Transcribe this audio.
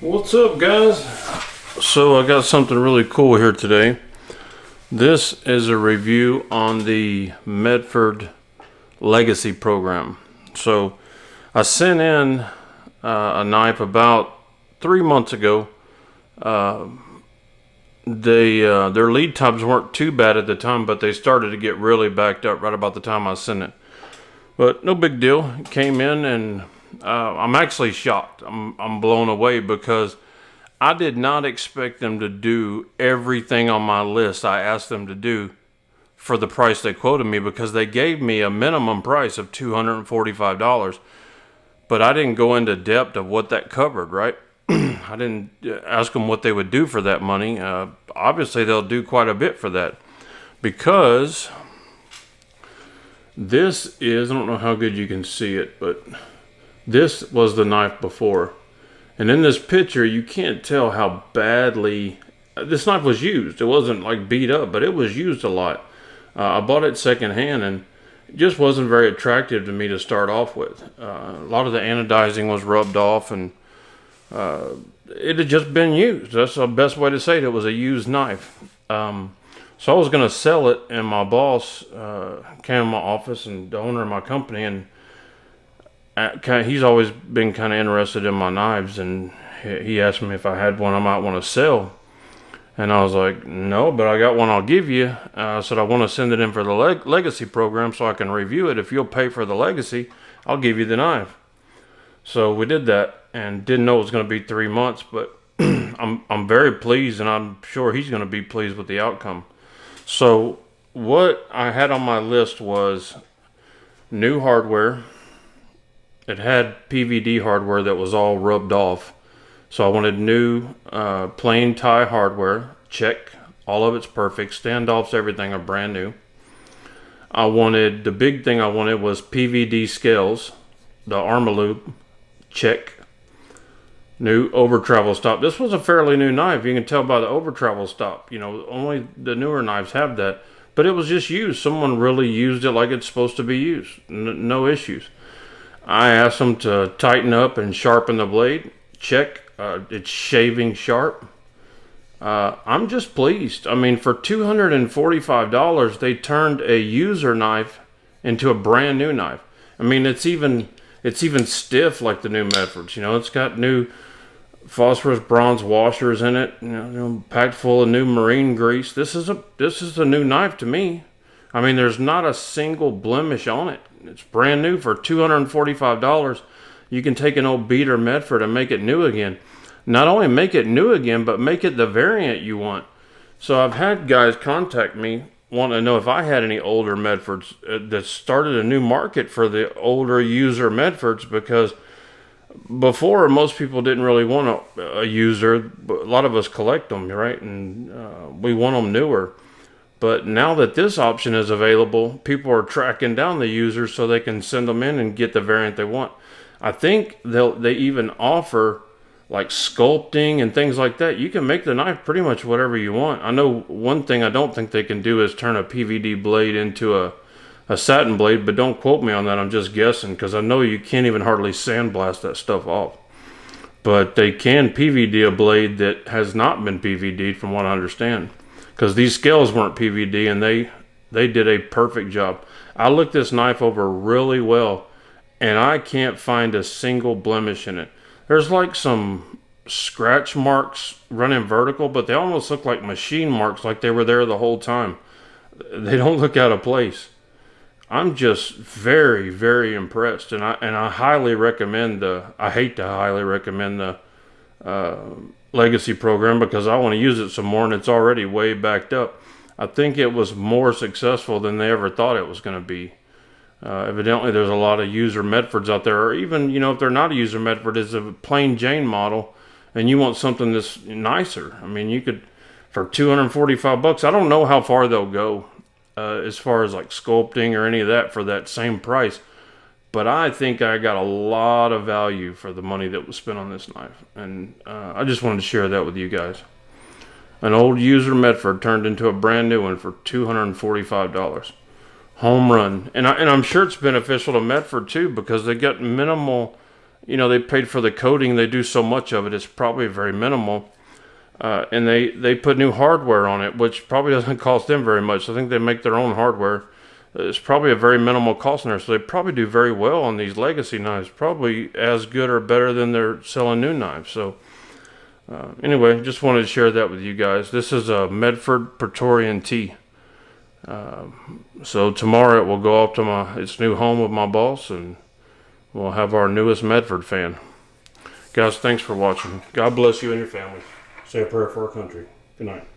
What's up, guys? So I got something really cool here today. This is a review on the Medford Legacy program. So I sent in a knife about 3 months ago. Their lead times weren't too bad at the time, but they started to get really backed up right about the time I sent it. But no big deal. It came in, and I'm actually shocked. I'm blown away because I did not expect them to do everything on my list I asked them to do for the price they quoted me, because they gave me a minimum price of $245. But I didn't go into depth of what that covered, right? I didn't ask them what they would do for that money. Obviously, they'll do quite a bit for that, because this is, I don't know how good you can see it, but this was the knife before. And in this picture, you can't tell how badly this knife was used. It wasn't like beat up, but it was used a lot. I bought it secondhand, and it just wasn't very attractive to me to start off with. A lot of the anodizing was rubbed off, and it had just been used. That's the best way to say it. It was a used knife. So I was going to sell it, and my boss came in my office, and the owner of my company, and he's always been kind of interested in my knives, and he asked me if I had one I might want to sell. And I was like, no, but I got one I'll give you. I said, I want to send it in for the legacy program so I can review it. If you'll pay for the legacy, I'll give you the knife. So we did that, and didn't know it was going to be 3 months, but I'm very pleased, and I'm sure he's going to be pleased with the outcome. So what I had on my list was new hardware. It had PVD hardware that was all rubbed off. So I wanted new plain tie hardware. Check. All of it's perfect. Standoffs, everything are brand new. The big thing I wanted was PVD scales. The Armor Loop. Check. New over travel stop. This was a fairly new knife. You can tell by the over travel stop. You know, only the newer knives have that. But it was just used. Someone really used it like it's supposed to be used. No issues. I asked them to tighten up and sharpen the blade. Check. It's shaving sharp. I'm just pleased. I mean, for $245, they turned a user knife into a brand new knife. I mean, it's even stiff like the new Medfords. You know, it's got new phosphorus bronze washers in it. You know, packed full of new marine grease. This is a new knife to me. I mean, there's not a single blemish on it. It's brand new for $245. You can take an old beater Medford and make it new again. Not only make it new again, but make it the variant you want. So I've had guys contact me wanting to know if I had any older Medfords that started a new market for the older user Medfords, because before most people didn't really want a user. But a lot of us collect them, right? And we want them newer. But now that this option is available, people are tracking down the users so they can send them in and get the variant they want. I think they even offer like sculpting and things like that. You can make the knife pretty much whatever you want. I know one thing I don't think they can do is turn a PVD blade into a satin blade, but don't quote me on that. I'm just guessing, because I know you can't even hardly sandblast that stuff off. But they can PVD a blade that has not been PVD'd, from what I understand, because these scales weren't PVD, and they did a perfect job. I looked this knife over really well, and I can't find a single blemish in it. There's like some scratch marks running vertical, but they almost look like machine marks, like they were there the whole time. They don't look out of place. I'm just very, very impressed, and I highly recommend I hate to highly recommend the legacy program, because I want to use it some more, and it's already way backed up. I think it was more successful than they ever thought it was going to be. Evidently, there's a lot of user Medfords out there, or even, you know, if they're not a user Medford, it's a plain Jane model, and you want something that's nicer. I mean, you could, for $245, I don't know how far they'll go as far as like sculpting or any of that for that same price. But I think I got a lot of value for the money that was spent on this knife. And I just wanted to share that with you guys. An old user Medford turned into a brand new one for $245. Home run. And I'm sure it's beneficial to Medford too, because they got minimal you know, they paid for the coating. They do so much of it. It's probably very minimal. And they put new hardware on it, which probably doesn't cost them very much. I think they make their own hardware. It's probably a very minimal cost in there. So they probably do very well on these legacy knives. Probably as good or better than they're selling new knives. So anyway, just wanted to share that with you guys. This is a Medford Praetorian T. So tomorrow it will go up to its new home with my boss, and we'll have our newest Medford fan. Guys, thanks for watching. God bless you and your family. Say a prayer for our country. Good night.